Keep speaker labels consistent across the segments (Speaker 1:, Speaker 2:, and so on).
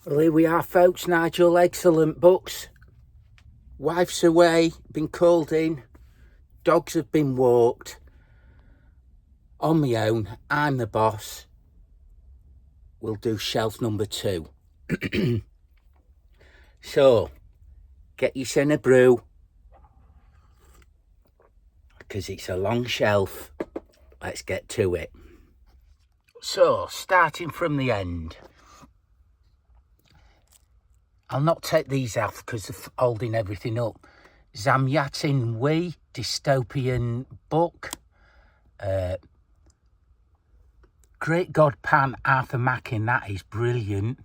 Speaker 1: Well, here we are, folks. Nigel, excellent books. Wife's away, been called in. Dogs have been walked. On my own, I'm the boss. We'll do shelf number 2. So, get yourself a brew, because it's a long shelf. Let's get to it. So, starting from the end. I'll not take these off because they're holding everything up. Zamyatin We, dystopian book. Great God Pan, Arthur Mackin, that is brilliant.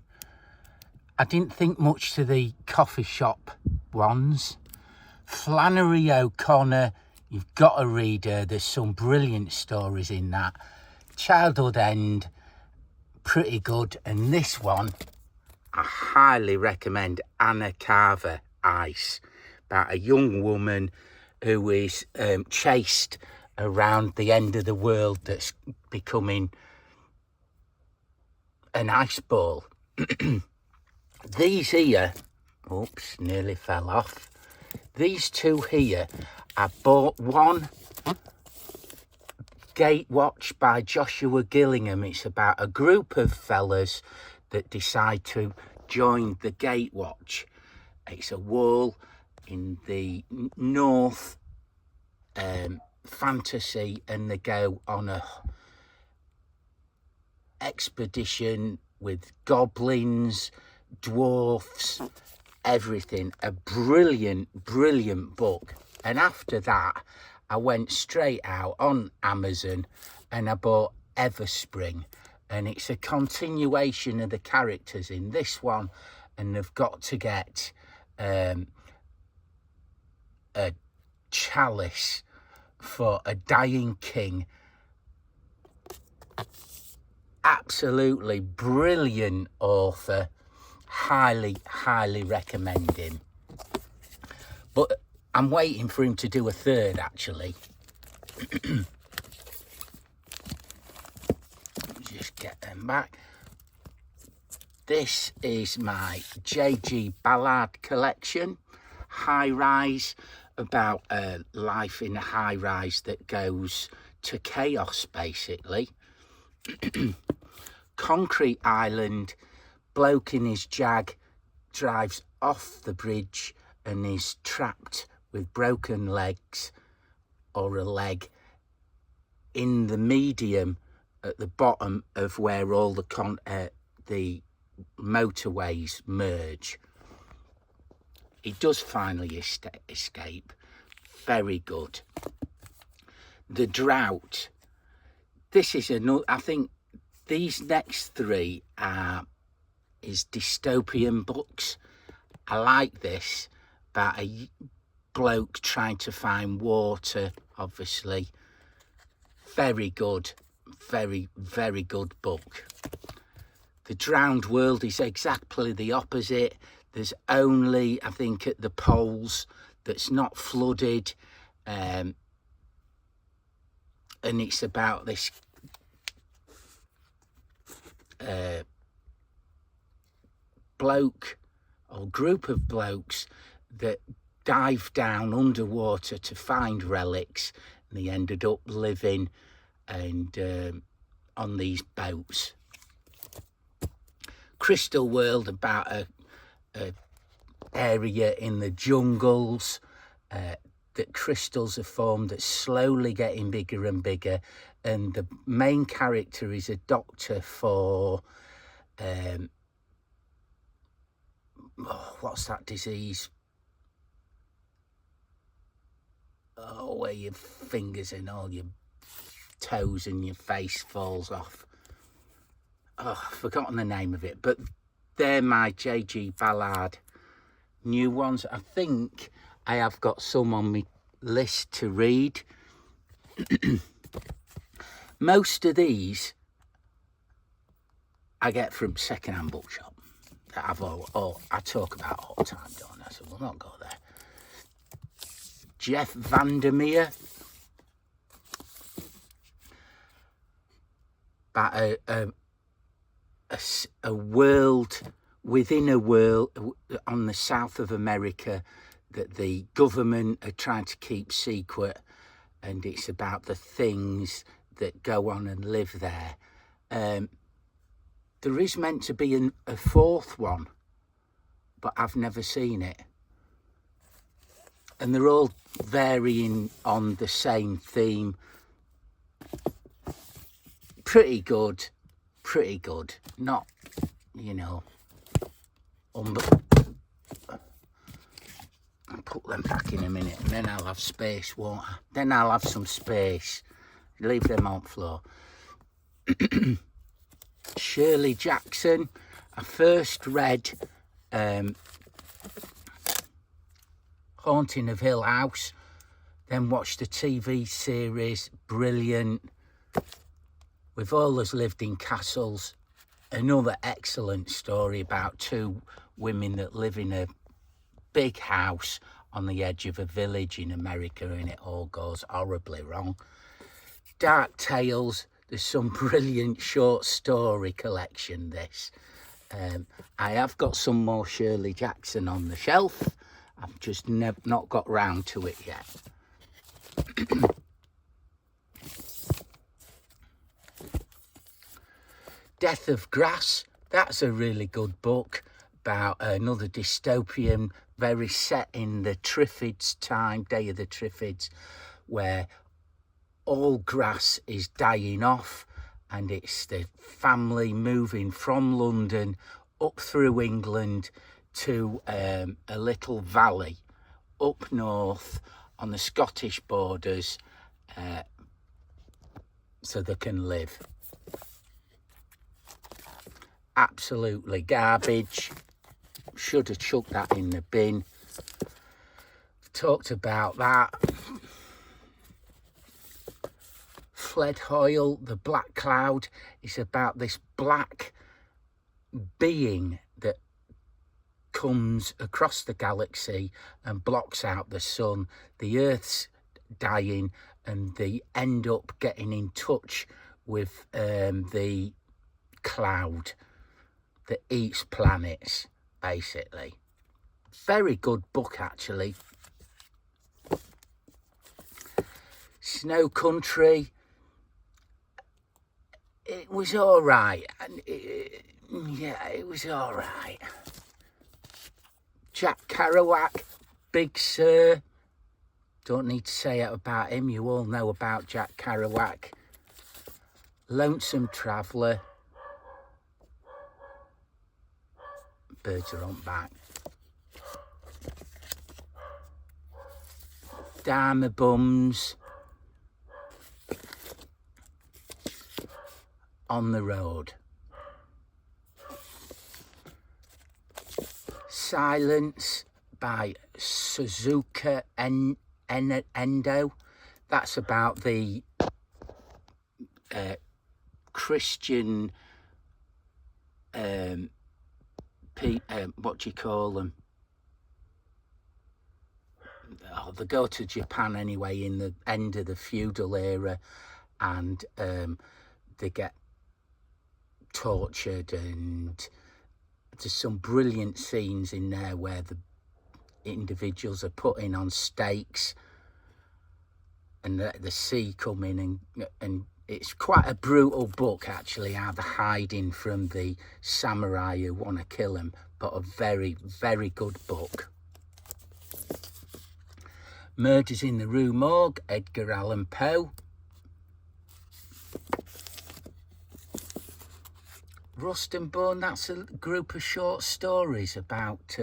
Speaker 1: I didn't think much to the coffee shop ones. Flannery O'Connor, you've got to read her. There's some brilliant stories in that. Childhood End, pretty good. And this one, I highly recommend. Anna Carver, Ice, about a young woman who is chased around the end of the world that's becoming an ice ball. These here, oops, nearly fell off. These two here, I bought one, Gatewatch by Joshua Gillingham. It's about a group of fellas that decide to join the Gatewatch. It's a wall in the north, fantasy, and they go on a expedition with goblins, dwarfs, everything. A brilliant book. And after that, I went straight out on Amazon and I bought Everspring, and it's a continuation of the characters in this one, and they've got to get a chalice for a dying king. Absolutely brilliant author. Highly recommend him. But I'm waiting for him to do a third, actually. Just get them back. This is my J.G. Ballard collection. High Rise, about life in a high rise that goes to chaos, basically. Concrete Island, bloke in his Jag drives off the bridge and is trapped with broken legs, or a leg, in the medium at the bottom of where all the motorways merge. He does finally escape. Very good. The Drought. This is another, I think these next 3 is dystopian books. I like this, about a bloke trying to find water, obviously. Very good, very good book. The Drowned World is exactly the opposite. There's only, I think, at the poles that's not flooded. And it's about this bloke or group of blokes that dive down underwater to find relics, and they ended up living and on these boats. Crystal World, about a area in the jungles that crystals are formed that's slowly getting bigger and bigger, and the main character is a doctor for what's that disease? Oh, where your fingers and all your toes and your face falls off. Oh, I've forgotten the name of it, but they're my J.G. Ballard new ones. I think I have got some on my list to read. Most of these I get from second-hand bookshop that I talk about all the time, don't I? So we'll not go there. Jeff Vandermeer, about a world within a world on the south of America that the government are trying to keep secret, and it's about the things that go on and live there. There is meant to be a fourth one, but I've never seen it. And they're all varying on the same theme. Pretty good. Not, you know, I'll put them back in a minute, and then I'll have space, won't I? Then I'll have some space. Leave them on the floor. Shirley Jackson. I first read Haunting of Hill House, then watched the TV series, brilliant. We've always lived in castles. Another excellent story about two women that live in a big house on the edge of a village in America, and it all goes horribly wrong. Dark Tales. There's some brilliant short story collection, this. I have got some more Shirley Jackson on the shelf. I've just not got round to it yet. Death of Grass. That's a really good book about another dystopian, very set in the Triffids time, Day of the Triffids, where all grass is dying off, and it's the family moving from London up through England to a little valley up north on the Scottish borders, so they can live. Absolutely garbage. Should have chucked that in the bin. Talked about that. Fled Hoyle, The Black Cloud, is about this black being that comes across the galaxy and blocks out the sun. The Earth's dying, and they end up getting in touch with the cloud that eats planets, basically. Very good book, actually. Snow Country. It was all right. Yeah, it was all right. Jack Kerouac, Big Sur. Don't need to say it about him. You all know about Jack Kerouac. Lonesome Traveller. Birds are on back. Dharma Bums. On the Road. Silence by Suzuka Endo. That's about the Christian, what do you call them? Oh, they go to Japan anyway in the end of the feudal era, and they get tortured, and there's some brilliant scenes in there where the individuals are put in on stakes and the sea come in, and it's quite a brutal book, actually, how they're hiding from the samurai who want to kill them, but a very, very good book. Murders in the Rue Morgue, Edgar Allan Poe. Rust and Bone, that's a group of short stories about,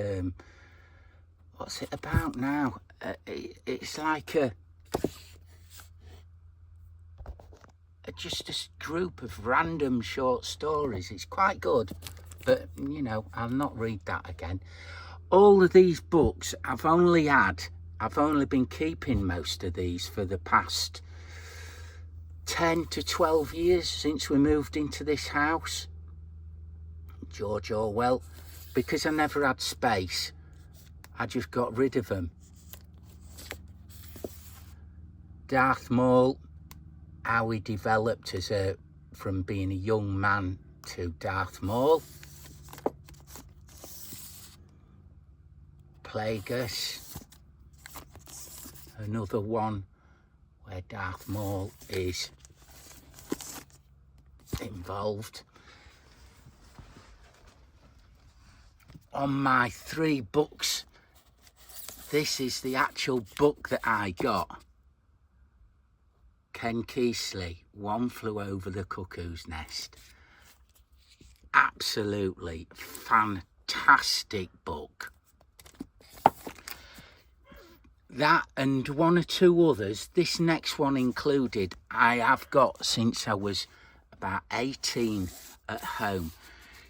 Speaker 1: what's it about now? It's like just a group of random short stories. It's quite good, but, you know, I'll not read that again. All of these books, I've only been keeping most of these for the past 10 to 12 years since we moved into this house. George Orwell, because I never had space, I just got rid of them. Darth Maul, how he developed from being a young man to Darth Maul. Plagueis. Another one where Darth Maul is involved. On my 3 books, this is the actual book that I got. Ken Kesey, One Flew Over the Cuckoo's Nest. Absolutely fantastic book. That and 1 or 2 others, this next one included, I have got since I was about 18 at home.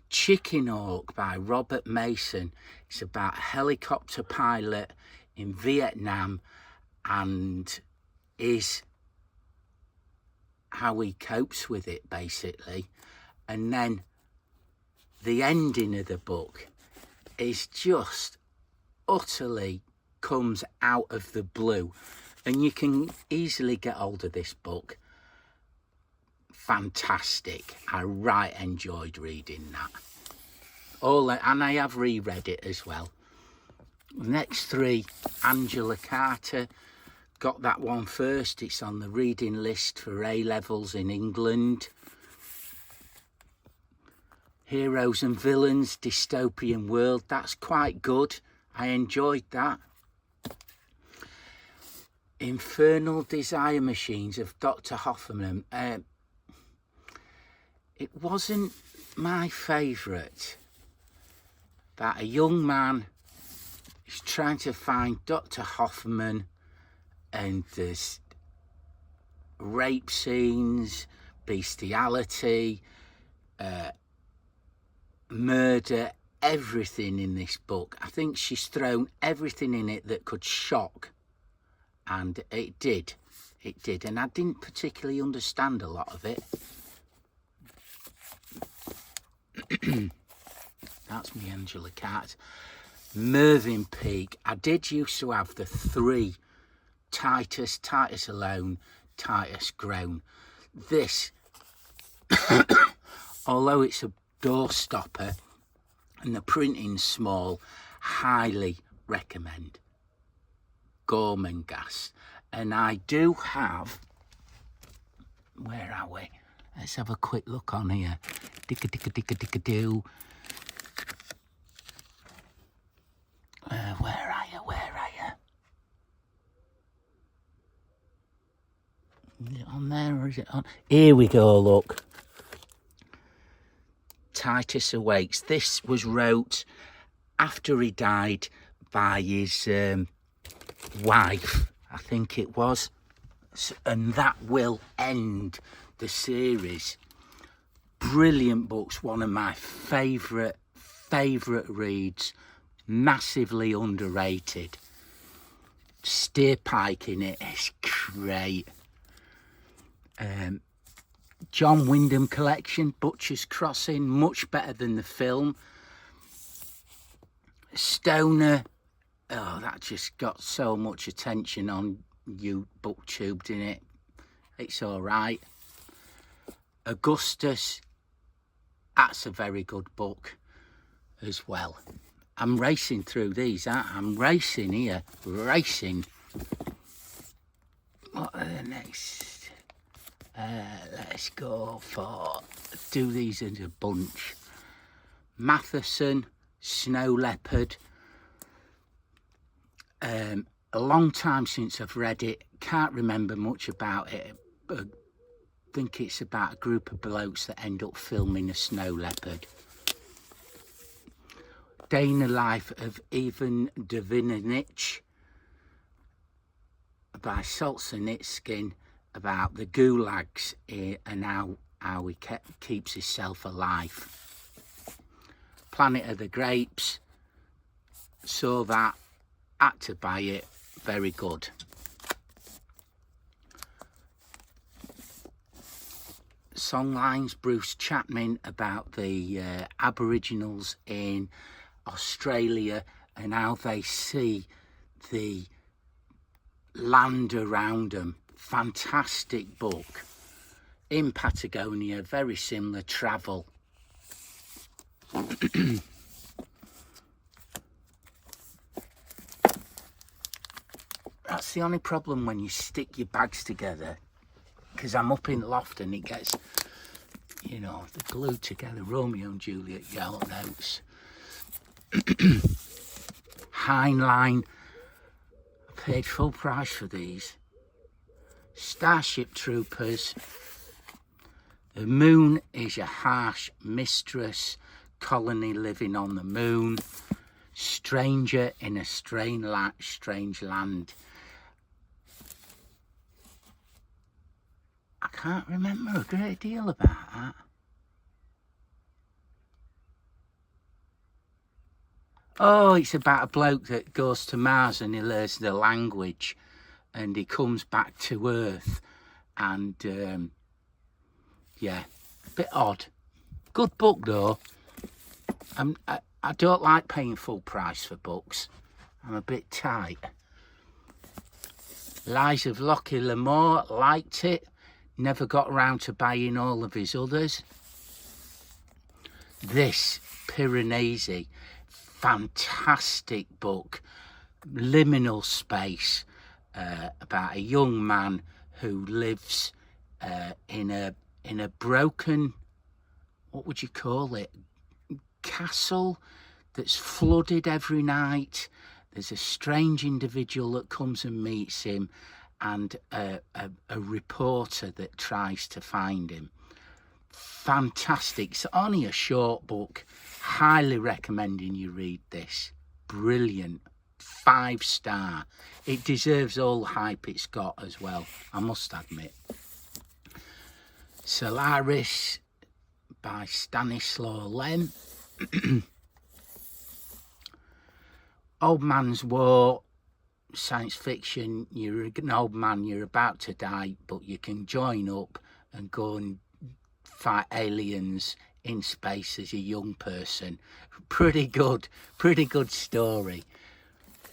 Speaker 1: Chicken Hawk by Robert Mason. It's about a helicopter pilot in Vietnam and how he copes with it, basically. And then the ending of the book is just utterly comes out of the blue, and you can easily get hold of this book. Fantastic. I right enjoyed reading that. And I have reread it as well. Next 3, Angela Carter. Got that one first. It's on the reading list for A-levels in England. Heroes and Villains, Dystopian World. That's quite good. I enjoyed that. Infernal Desire Machines of Dr. Hoffman. It wasn't my favourite. About a young man is trying to find Dr. Hoffman, and there's rape scenes, bestiality, murder, everything in this book. I think she's thrown everything in it that could shock, and it did, and I didn't particularly understand a lot of it. That's me, Angela Carter. Mervyn Peake. I did used to have the 3, Titus Alone, Titus Grown. This, although it's a doorstopper and the printing's small, highly recommend. Gormenghast. And I do have, where are we? Let's have a quick look on here. Dicka-dicka-dicka-dicka-doo. Where are you? Is it on there or is it on? Here we go, look. Titus Awakes. This was wrote after he died by his wife, I think it was. And that will end the series. Brilliant books. One of my favourite reads. Massively underrated. Steerpike in it is great. John Wyndham collection, Butcher's Crossing, much better than the film. Stoner, that just got so much attention on BookTube, didn't it? It's all right. Augustus, that's a very good book as well. I'm racing through these, I'm racing here, racing. What are the next? Let's go do these in a bunch. Matheson, Snow Leopard. A long time since I've read it, can't remember much about it, but I think it's about a group of blokes that end up filming a snow leopard. Day in the Life of Ivan Davidovich by Solzhenitsyn, about the gulags and how he keeps himself alive. Planet of the Grapes, saw that, had to buy it, very good. Songlines, Bruce Chapman, about the Aboriginals in Australia and how they see the land around them. Fantastic book. In Patagonia, very similar travel. That's the only problem when you stick your bags together, because I'm up in the loft and it gets, you know, the glue together. Romeo and Juliet, Yellow Notes. Heinlein, I paid full price for these. Starship Troopers. The moon is a harsh mistress. Colony living on the moon. Stranger in a strange land. I can't remember a great deal about that. Oh, it's about a bloke that goes to Mars and he learns the language and he comes back to Earth, and yeah, a bit odd. Good book though. I don't like paying full price for books. I'm a bit tight. Lies of Lockie Lamore, liked it. Never got around to buying all of his others. This, Piranesi, fantastic book. Liminal space, about a young man who lives in a broken, what would you call it, castle that's flooded every night. There's a strange individual that comes and meets him, and a reporter that tries to find him. Fantastic. It's only a short book. Highly recommending you read this. Brilliant. 5-star. It deserves all the hype it's got as well, I must admit. Solaris by Stanislaw Lem. Old Man's War, science fiction. You're an old man, you're about to die, but you can join up and go and fight aliens in space as a young person. Pretty good story.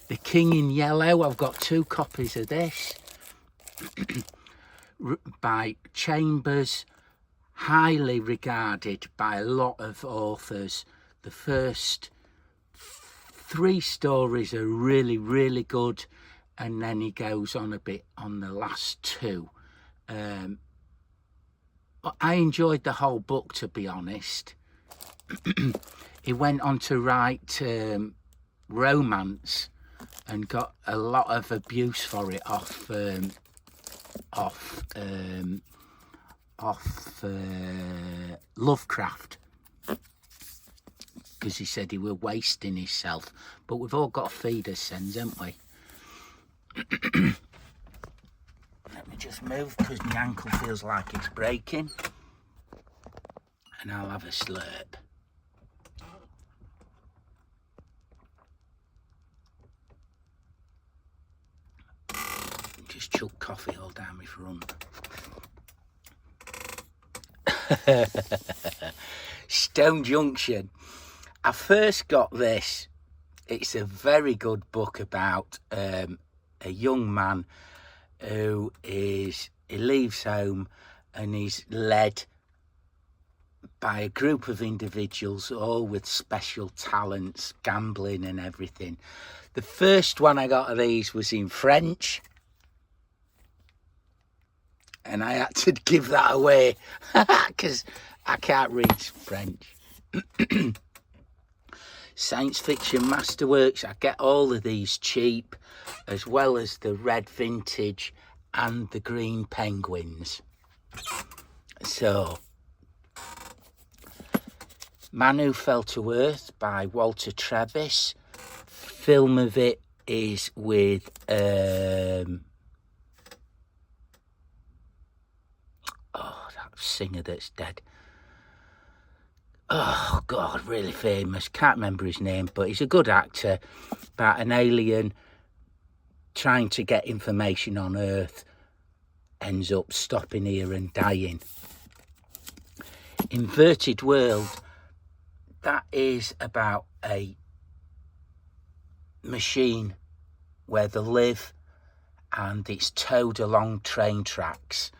Speaker 1: The King in Yellow, I've got 2 copies of this. By Chambers, highly regarded by a lot of authors. The first 3 stories are really good, and then he goes on a bit on the last 2. I enjoyed the whole book, to be honest. He went on to write romance and got a lot of abuse for it off Lovecraft, because he said he were wasting himself. But we've all got to feed ourselves, haven't we? Let me just move because my ankle feels like it's breaking, and I'll have a slurp. Just chuck coffee all down my front. Stone Junction. I first got this. It's a very good book about a young man who he leaves home and he's led by a group of individuals, all with special talents, gambling and everything. The first one I got of these was in French, and I had to give that away because I can't read French. Science Fiction Masterworks, I get all of these cheap, as well as the red vintage and the green penguins. So, Man Who Fell to Earth by Walter Travis. Film of it is with that singer that's dead. Oh God, really famous. Can't remember his name, but he's a good actor. About an alien trying to get information on Earth, ends up stopping here and dying. Inverted World, that is about a machine where they live, and it's towed along train tracks,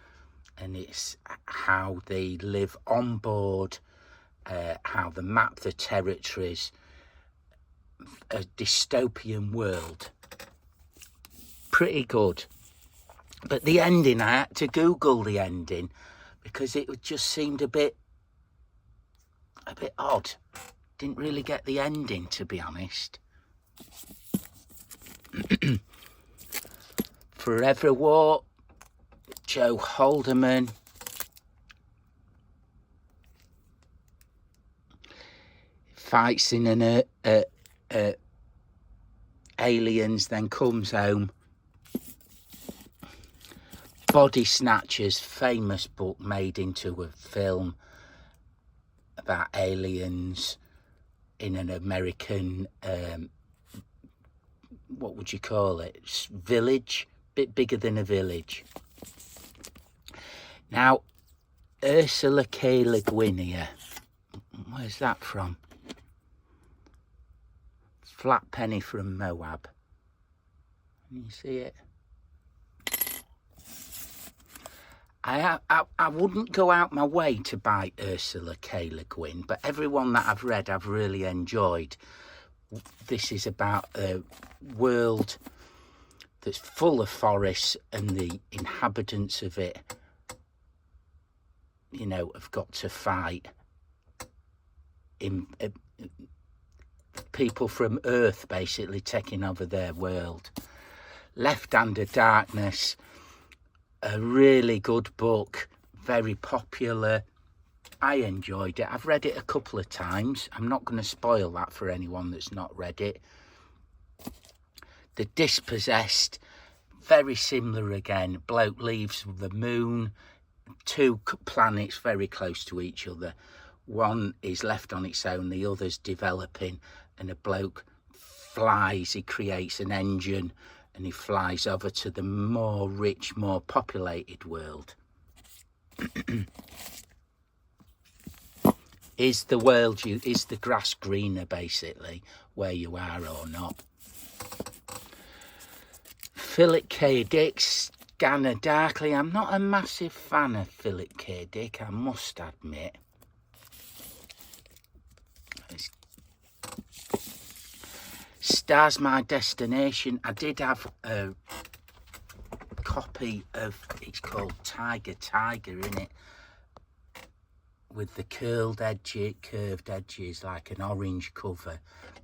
Speaker 1: and it's how they live on board, how they map the territories. A dystopian world. pretty good. But the ending, I had to Google the ending because it just seemed a bit odd. Didn't really get the ending, to be honest. Forever War, Joe Haldeman. Fights in an aliens, then comes home. Body Snatchers, famous book made into a film about aliens in an American, what would you call it, village, bit bigger than a village. Now, Ursula K. Le Guin here, where's that from? Flat Penny from Moab. Can you see it? I wouldn't go out my way to buy Ursula K. Le Guin, but everyone that I've read I've really enjoyed. This is about a world that's full of forests, and the inhabitants of it, you know, have got to fight people from Earth basically taking over their world. Left Under Darkness, a really good book, very popular. I enjoyed it. I've read it a couple of times. I'm not going to spoil that for anyone that's not read it. The Dispossessed, very similar again. Bloke leaves the moon, two planets very close to each other. One is left on its own, the other's developing, and a bloke flies, he creates an engine, and he flies over to the more rich, more populated world. Is the grass greener, basically, where you are or not? Philip K. Dick, Scanner Darkly. I'm not a massive fan of Philip K. Dick, I must admit. Stars My Destination. I did have a copy of, it's called Tiger, in it, with the curved edges, like an orange cover.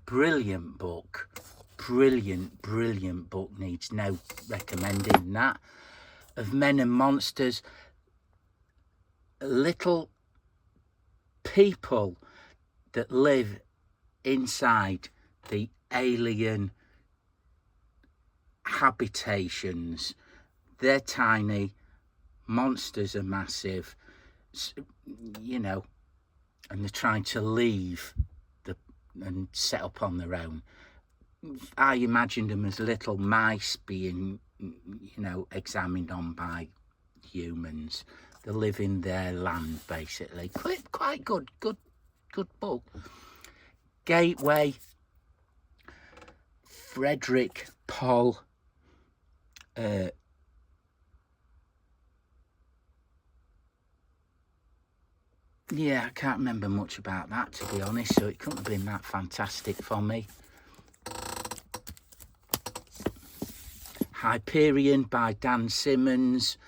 Speaker 1: Brilliant book. Brilliant book. Needs no recommending that. Of Men and Monsters. Little people that live inside the alien habitations. They're tiny, monsters are massive, you know, and they're trying to leave and set up on their own. I imagined them as little mice being, you know, examined on by humans. They live in their land, basically. Quite good book. Gateway, Frederick Paul, yeah, I can't remember much about that, to be honest, so it couldn't have been that fantastic for me. Hyperion by Dan Simmons,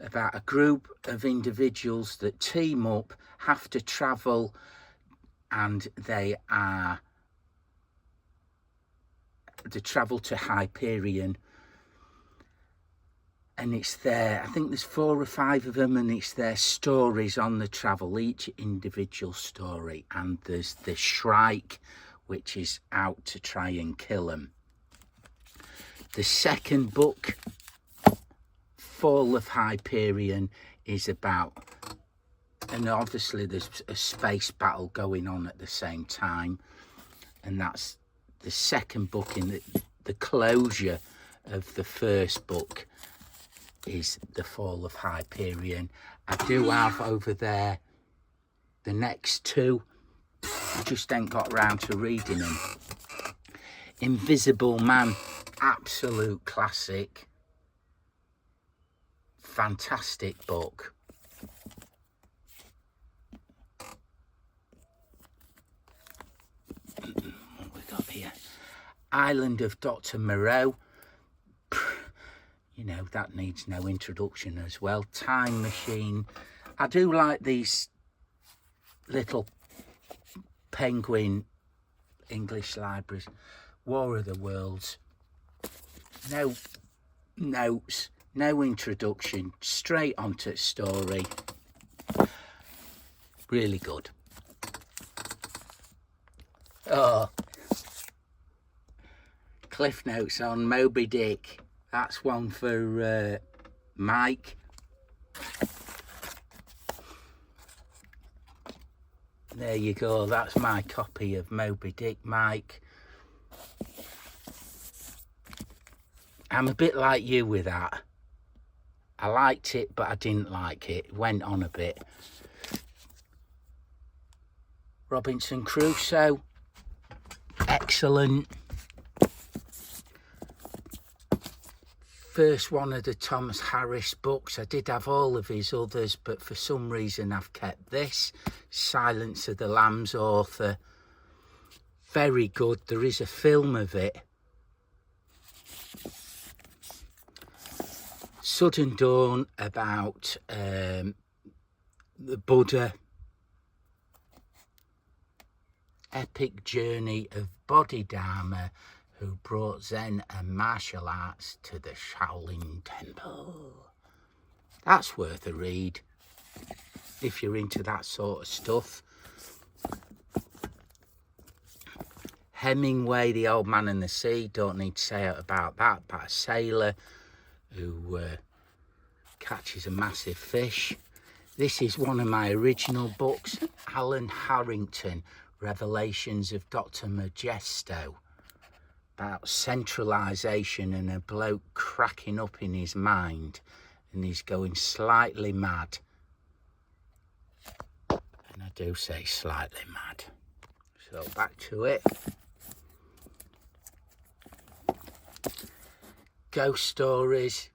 Speaker 1: about a group of individuals that team up, have to travel, and they travel to Hyperion, and it's their, I think there's 4 or 5 of them, and it's their stories on the travel, each individual story, and there's the Shrike, which is out to try and kill them. The second book, Fall of Hyperion, is about, and obviously there's a space battle going on at the same time, and that's the second book in the closure of the first book is The Fall of Hyperion. I do have over there the next 2. I just ain't got round to reading them. Invisible Man, absolute classic. Fantastic book. What we got here? Island of Dr. Moreau. you know, that needs no introduction as well. Time Machine. I do like these little penguin English libraries. War of the Worlds. No notes, no introduction, straight onto the story. Really good. Oh, Cliff Notes on Moby Dick. That's one for Mike. There you go, that's my copy of Moby Dick, Mike. I'm a bit like you with that. I liked it, but I didn't like it. It went on a bit. Robinson Crusoe. Excellent. First one of the Thomas Harris books. I did have all of his others, but for some reason I've kept this. Silence of the Lambs author. Very good. There is a film of it. Sudden Dawn, about the Buddha. Epic journey of Bodhidharma, who brought Zen and martial arts to the Shaolin Temple. That's worth a read if you're into that sort of stuff. Hemingway, The Old Man and the Sea. Don't need to say about that, but a sailor who catches a massive fish. This is one of my original books, Alan Harrington, Revelations of Dr. Majesto, about centralisation and a bloke cracking up in his mind and he's going slightly mad. And I do say slightly mad. So back to it. Ghost Stories.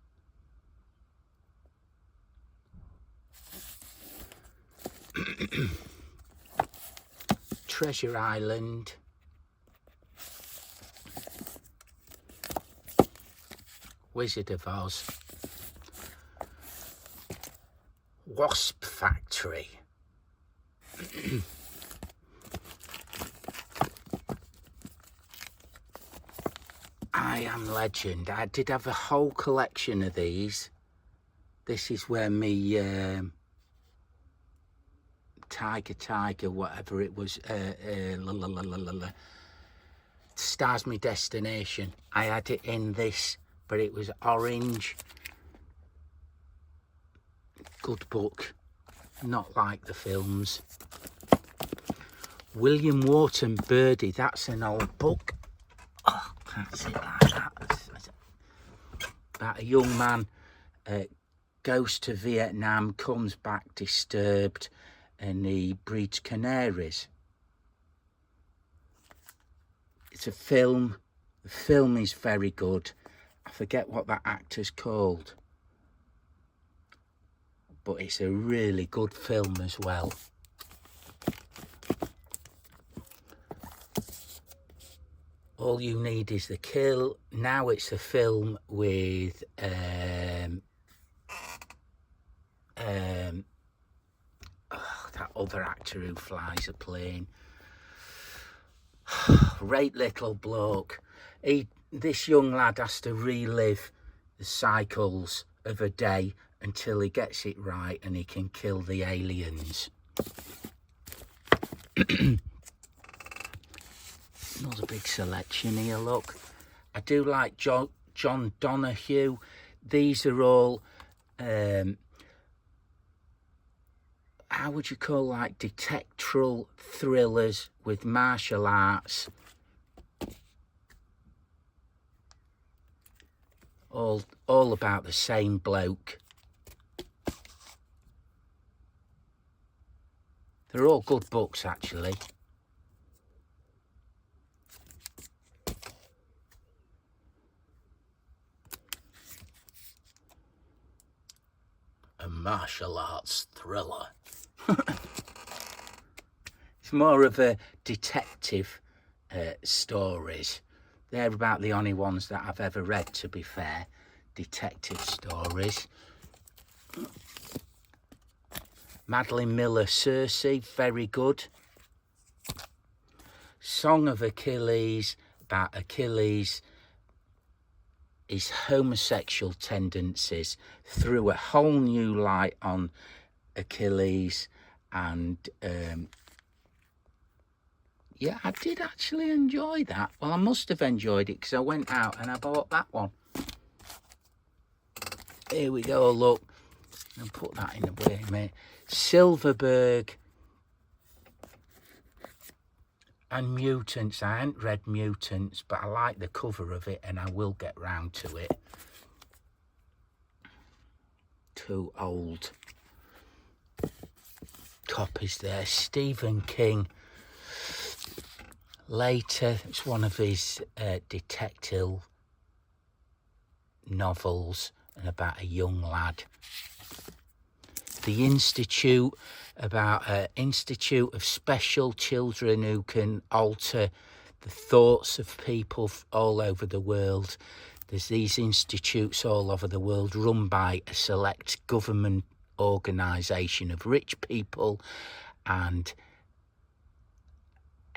Speaker 1: Treasure Island. Wizard of Oz. Wasp Factory. I Am Legend. I did have a whole collection of these. This is where me Tiger, whatever it was, Stars My Destination. I had it in this, but it was orange. Good book, not like the films. William Wharton Birdie, that's an old book. Oh, can't sit like that. About a young man goes to Vietnam, comes back disturbed, and he breeds canaries. It's a film. The film is very good. I forget what that actor's called, but it's a really good film as well. All You Need Is the Kill. Now it's a film with that other actor who flies a plane. Great little bloke. This young lad has to relive the cycles of a day until he gets it right and he can kill the aliens. Another big selection here, look. I do like John Donahue. These are all how would you call, like, detectorial thrillers with martial arts. All about the same bloke. They're all good books, actually. A martial arts thriller. It's more of a detective stories. They're about the only ones that I've ever read, to be fair. detective stories. Madeline Miller, Circe, very good. Song of Achilles, about Achilles, his homosexual tendencies, threw a whole new light on Achilles, and yeah, I did actually enjoy that. Well, I must have enjoyed it because I went out and I bought that one. Here we go, look. I'll put that in the way, mate. Silverberg and Mutants. I hadn't read Mutants, but I like the cover of it and I will get round to it. Two old copies there. Stephen King. Later, it's one of his detective novels and about a young lad. The Institute, about an institute of special children who can alter the thoughts of people all over the world. There's these institutes all over the world run by a select government organisation of rich people, and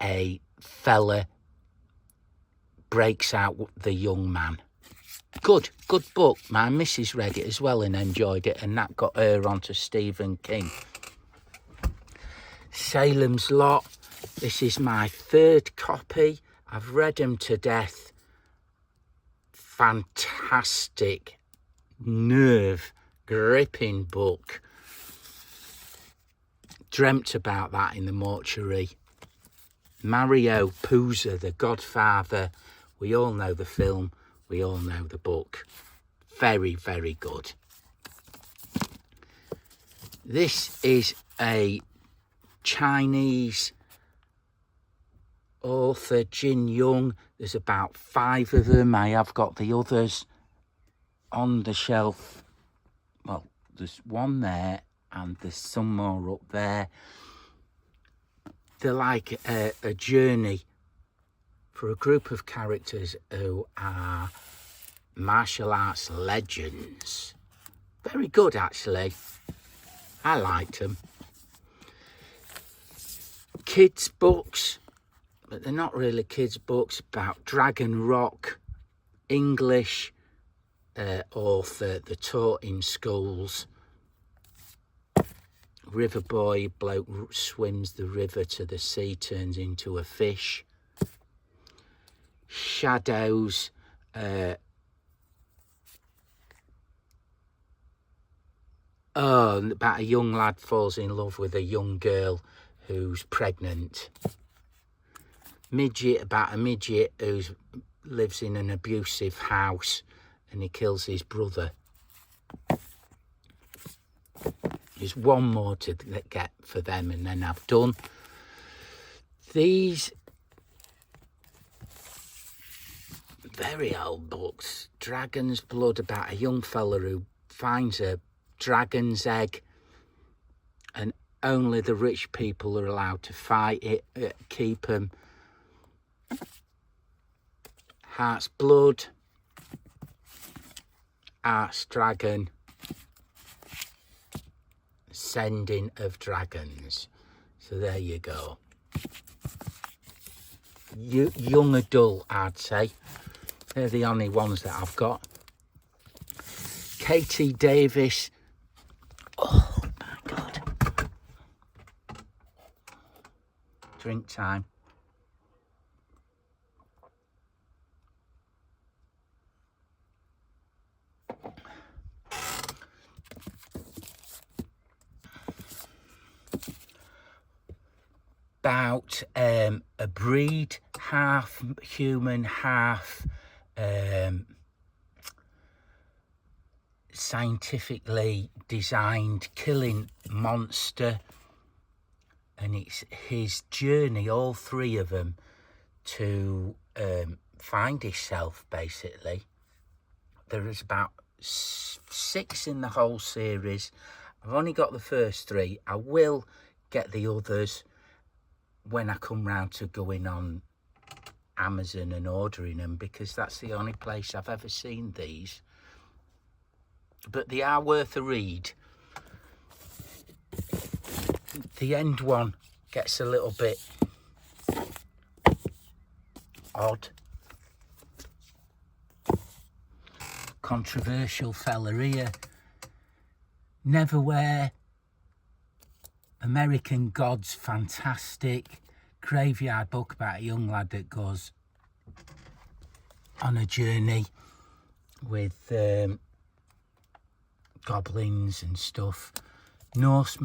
Speaker 1: a fella breaks out the young man. Good book. My missus read it as well and enjoyed it, and that got her onto Stephen King. Salem's Lot. This is my third copy. I've read them to death. Fantastic, nerve-gripping book. Dreamt about that in the mortuary. Mario Puzo, The Godfather. We all know the film. We all know the book. Very, very good. This is a Chinese author, Jin Young. There's about 5 of them. I have got the others on the shelf. Well, there's one there and there's some more up there. They're like a journey for a group of characters who are martial arts legends. Very good, actually. I liked them. Kids' books, but they're not really kids' books, about Dragon Rock, English author, they're taught in schools. River boy, bloke swims the river to the sea, turns into a fish. Shadows, about a young lad falls in love with a young girl who's pregnant. Midget, about a midget who lives in an abusive house and he kills his brother. There's one more to get for them and then I've done. These very old books. Dragon's Blood, about a young fella who finds a dragon's egg and only the rich people are allowed to fight it, keep them. Heart's Blood, Arts Dragon, Sending of Dragons. So there you go. Young adult, I'd say. They're the only ones that I've got. Katie Davis. Oh my God. Drink time. About a breed, half human, half scientifically designed killing monster, and it's his journey, all 3 of them, to find himself, basically. There is about 6 in the whole series. I've only got the first 3. I will get the others when I come round to going on Amazon and ordering them, because that's the only place I've ever seen these. but they are worth a read. The end one gets a little bit odd. Controversial fella here. Neverwhere. American Gods, fantastic. Graveyard book about a young lad that goes on a journey with goblins and stuff. Norse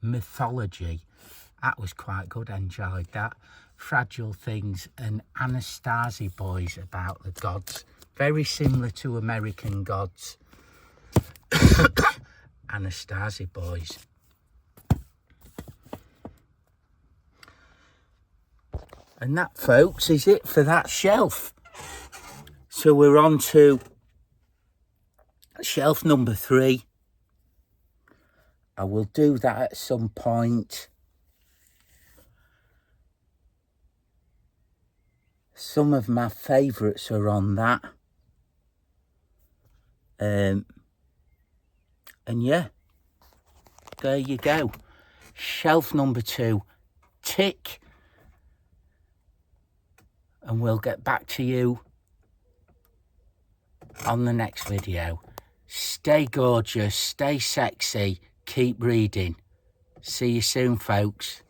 Speaker 1: mythology. That was quite good, enjoyed that. Fragile Things and Anastasia Boys about the gods. Very similar to American Gods. Anastasia Boys. And that, folks, is it for that shelf. So we're on to shelf number 3. I will do that at some point. Some of my favourites are on that. And yeah, there you go. Shelf number 2, tick. And we'll get back to you on the next video. Stay gorgeous, stay sexy, keep reading. See you soon, folks.